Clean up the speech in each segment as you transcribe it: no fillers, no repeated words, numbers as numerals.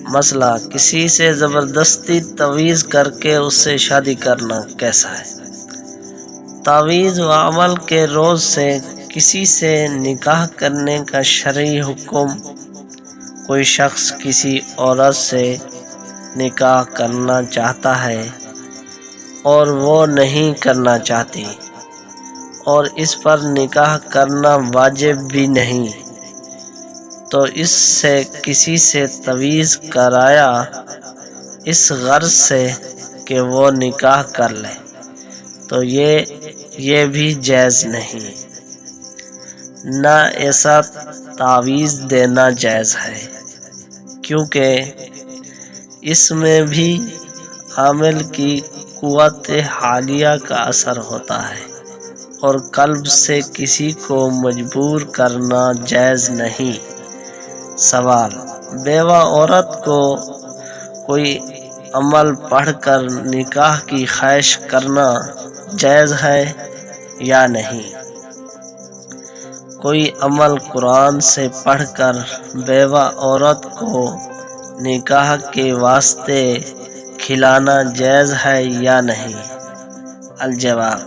مسئلہ کسی سے زبردستی تعویذ کر کے اس سے شادی کرنا کیسا ہے؟ تعویذ و عمل کے روز سے کسی سے نکاح کرنے کا شرعی حکم۔ کوئی شخص کسی عورت سے نکاح کرنا چاہتا ہے اور وہ نہیں کرنا چاہتی اور اس پر نکاح کرنا واجب بھی نہیں، تو اس سے کسی سے تعویذ کرایا اس غرض سے کہ وہ نکاح کر لے، تو یہ بھی جائز نہیں، نہ ایسا تعویذ دینا جائز ہے، کیونکہ اس میں بھی عامل کی قوت حالیہ کا اثر ہوتا ہے اور قلب سے کسی کو مجبور کرنا جائز نہیں۔ سوال: بیوہ عورت کو کوئی عمل پڑھ کر نکاح کی خواہش کرنا جائز ہے یا نہیں؟ کوئی عمل قرآن سے پڑھ کر بیوہ عورت کو نکاح کے واسطے کھلانا جائز ہے یا نہیں؟ الجواب: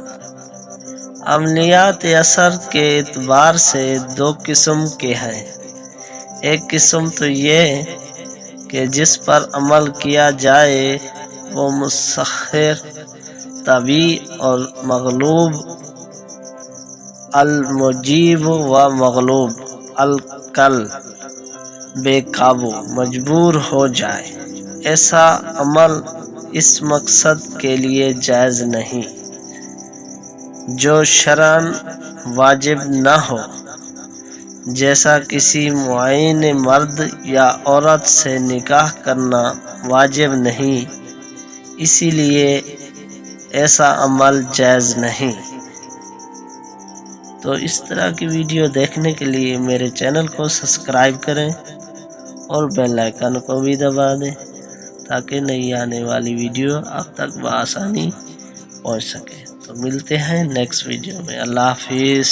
عملیات اثر کے اعتبار سے دو قسم کے ہیں۔ ایک قسم تو یہ کہ جس پر عمل کیا جائے وہ مسخر، طبیعی اور مغلوب المجیب و مغلوب العقل بے قابو مجبور ہو جائے، ایسا عمل اس مقصد کے لیے جائز نہیں جو شرعاً واجب نہ ہو، جیسا کسی معین مرد یا عورت سے نکاح کرنا واجب نہیں، اسی لیے ایسا عمل جائز نہیں۔ تو اس طرح کی ویڈیو دیکھنے کے لیے میرے چینل کو سبسکرائب کریں اور بیل آئیکن کو بھی دبا دیں تاکہ نئی آنے والی ویڈیو آپ تک بآسانی پہنچ سکے۔ تو ملتے ہیں نیکسٹ ویڈیو میں۔ اللہ حافظ۔